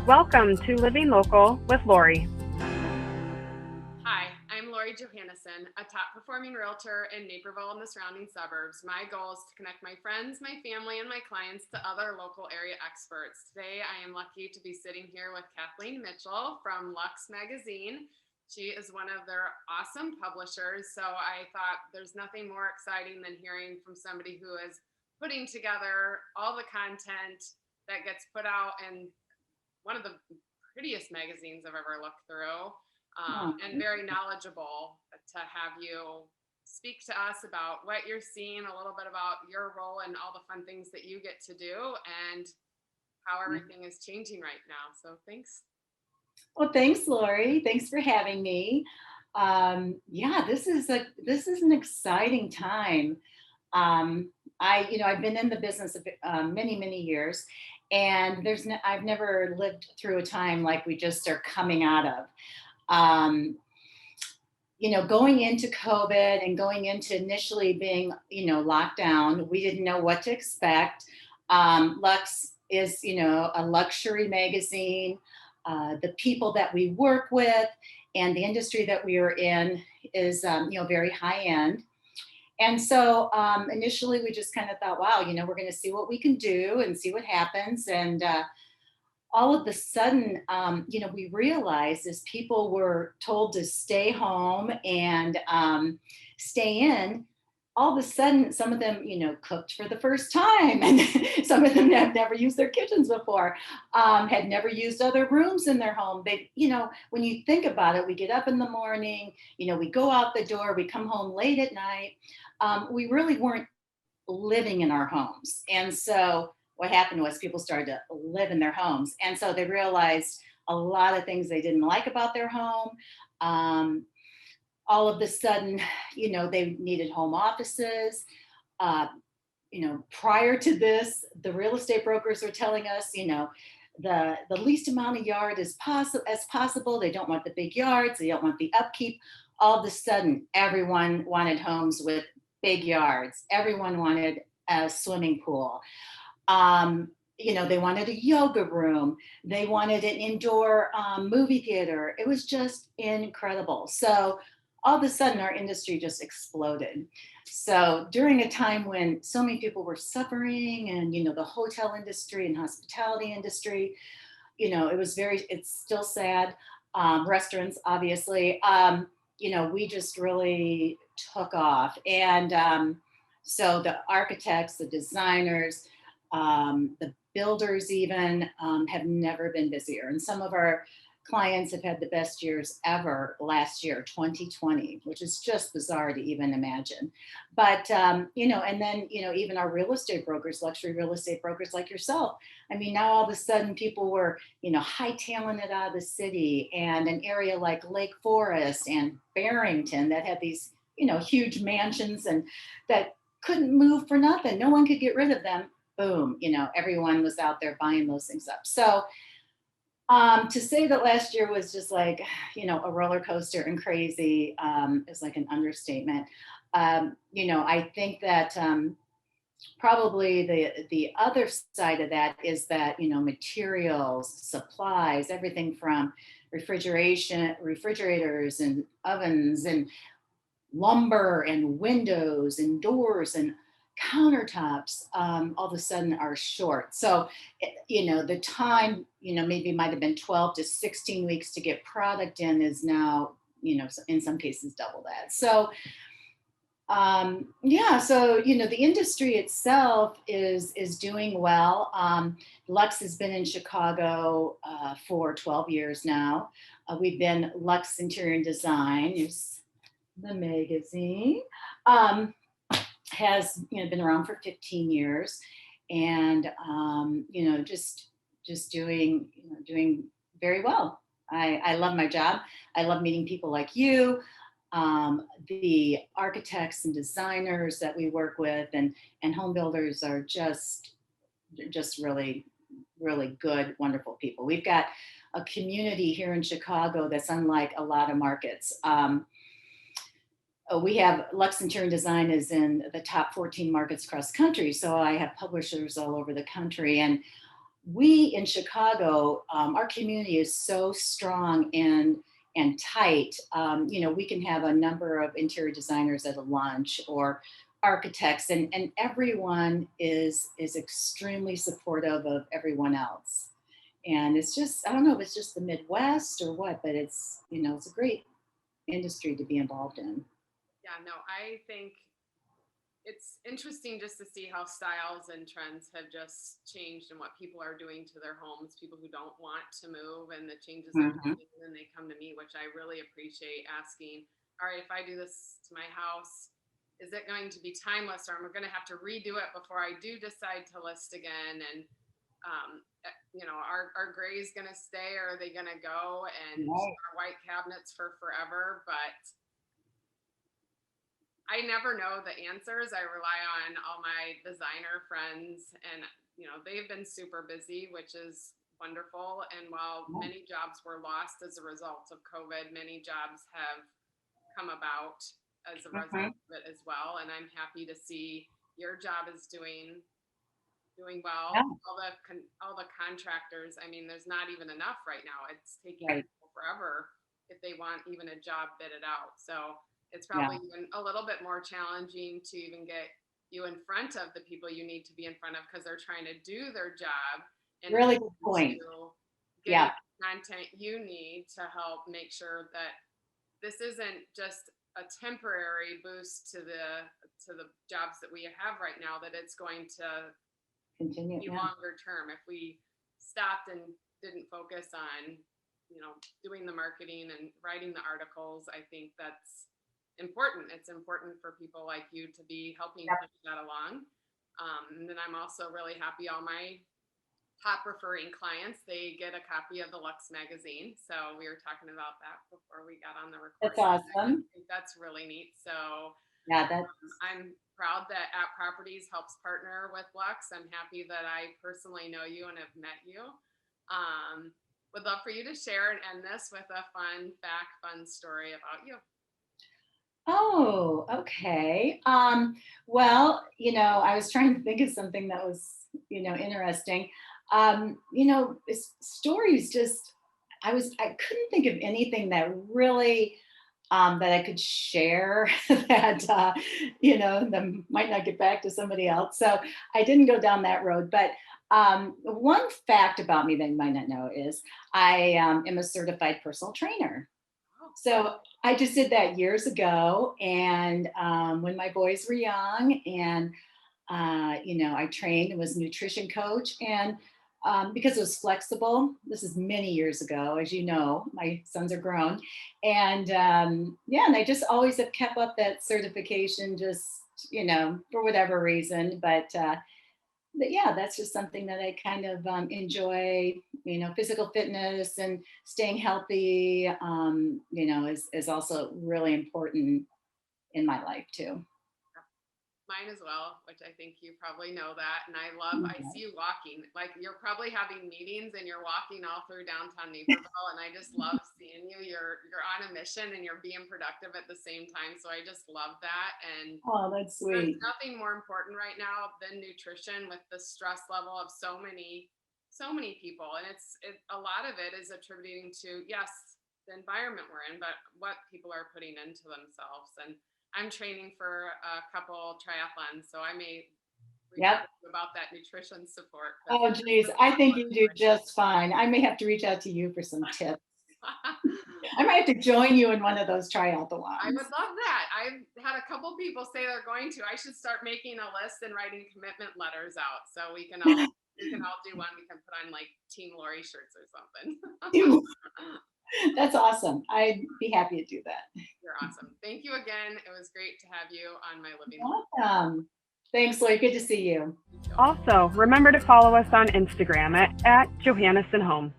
Welcome to Living Local with Lori. Hi, I'm Lori Johanneson, a top performing realtor in Naperville and the surrounding suburbs. My goal is to connect my friends, my family, and my clients to other local area experts. Today, I am lucky to be sitting here with Kathleen Mitchell from LUXE Magazine. She is one of their awesome publishers, so I thought there's nothing more exciting than hearing from somebody who is putting together all the content that gets put out in one of the prettiest magazines I've ever looked through. And very knowledgeable to have you speak to us about what you're seeing, a little bit about your role and all the fun things that you get to do and how everything is changing right now. So thanks. Well, thanks, Lori. Thanks for having me. Yeah, this is an exciting time. I've been in the business of many years, and I've never lived through a time like we just are coming out of. Um, Going into COVID and going into initially being, locked down, we didn't know what to expect. Lux is, a luxury magazine. The people that we work with and the industry that we are in is, very high end. And so initially we just kind of thought, wow, we're going to see what we can do and see what happens. And all of a sudden, we realized as people were told to stay home and stay in, all of a sudden, some of them, cooked for the first time, and some of them have never used their kitchens before, had never used other rooms in their home. When you think about it, we get up in the morning, we go out the door, we come home late at night. We really weren't living in our homes, and so what happened was people started to live in their homes. And so they realized a lot of things they didn't like about their home. All of a sudden, they needed home offices. Prior to this, the real estate brokers were telling us, the least amount of yard as possible. They don't want the big yards. They don't want the upkeep. All of a sudden, everyone wanted homes with big yards. Everyone wanted a swimming pool. They wanted a yoga room. They wanted an indoor movie theater. It was just incredible. So all of a sudden, our industry just exploded. So during a time when so many people were suffering, and the hotel industry and hospitality industry, it's still sad. Restaurants, obviously, we just really took off. And so the architects, the designers, the builders even have never been busier. And some of our clients have had the best years ever last year, 2020, which is just bizarre to even imagine. But, and then, even our real estate brokers, luxury real estate brokers like yourself. I mean, now all of a sudden people were, hightailing it out of the city, and an area like Lake Forest and Barrington that had these, huge mansions and that couldn't move for nothing. No one could get rid of them. Boom, everyone was out there buying those things up. So to say that last year was just like, a roller coaster and crazy is like an understatement. I think that probably the other side of that is that, materials, supplies, everything from refrigerators and ovens and lumber and windows and doors and countertops all of a sudden are short. So, the time, maybe might have been 12 to 16 weeks to get product in is now, in some cases double that. So, the industry itself is doing well. Lux has been in Chicago for 12 years now. We've been LUXE Interior Design, the magazine. Has been around for 15 years, and just doing very well. I love my job. I love meeting people like you, the architects and designers that we work with, and home builders are just really good, wonderful people. We've got a community here in Chicago that's unlike a lot of markets. We have LUXE Interior Design is in the top 14 markets across the country. So I have publishers all over the country. And we in Chicago, our community is so strong and tight. We can have a number of interior designers at a lunch or architects, and everyone is extremely supportive of everyone else. And it's just, I don't know if it's just the Midwest or what, but it's a great industry to be involved in. Yeah, no, I think it's interesting just to see how styles and trends have just changed and what people are doing to their homes. People who don't want to move and the changes they're Mhm. making, and then they come to me, which I really appreciate, asking, all right, if I do this to my house, is it going to be timeless, or am I going to have to redo it before I do decide to list again? And our grays going to stay, or are they going to go? And Right. our white cabinets for forever? But I never know the answers. I rely on all my designer friends, and they've been super busy, which is wonderful. And while Yeah. many jobs were lost as a result of COVID, many jobs have come about as a Mhm. result of it as well. And I'm happy to see your job is doing well. Yeah. All the contractors. I mean, there's not even enough right now. It's taking Right. people forever if they want even a job bidded out. So it's Yeah. probably even a little bit more challenging to even get you in front of the people you need to be in front of, because they're trying to do their job in Really good addition point. to getting Yeah. the content you need to help make sure that this isn't just a temporary boost to the jobs that we have right now, that it's going to Continue. be Yeah. longer term. If we stopped and didn't focus on doing the marketing and writing the articles, I think that's important. It's important for people like you to be helping Yep. push that along. And then I'm also really happy all my top referring clients, they get a copy of the LUXE magazine. So we were talking about that before we got on the That's recording. I awesome. think that's really neat. So Yeah. That's I'm proud that App Properties helps partner with Lux. I'm happy that I personally know you and have met you. Would love for you to share and end this with a fun story about you. Oh, okay. Well, I was trying to think of something that was, interesting. Stories just, I couldn't think of anything that really, that I could share that, that might not get back to somebody else. So I didn't go down that road. But one fact about me that you might not know is I am a certified personal trainer. Oh, So I just did that years ago, and when my boys were young, and I trained and was a nutrition coach, and because it was flexible. This is many years ago, as you know, my sons are grown, and yeah, and I just always have kept up that certification, just for whatever reason, but yeah, that's just something that I kind of enjoy. Physical fitness and staying healthy, is also really important in my life too. mine as well, which I think you probably know that. And I Mhm. see you walking, like you're probably having meetings and you're walking all through downtown Naperville. And I just love seeing you. You're on a mission and you're being productive at the same time. So I just love that. And Oh, that's there's sweet. nothing more important right now than nutrition, with the stress level of so many people. And a lot of it is attributing to, yes, the environment we're in, but what people are putting into themselves. And I'm training for a couple triathlons, so I may reach out Yep. to you about that nutrition support, because Oh, geez, I think you do just fine. I may have to reach out to you for some tips. I might have to join you in one of those I triathlons. would love that. I've had a couple people say they're going to. I should start making a list and writing commitment letters out, so we can all do one. We can put on like Team Lori shirts or something. That's awesome. I'd be happy to do that. You're awesome. Thank you again. It was great to have you on my living room. Awesome. Thanks, Lloyd. Good to see you. Also, remember to follow us on Instagram at Johanneson Home.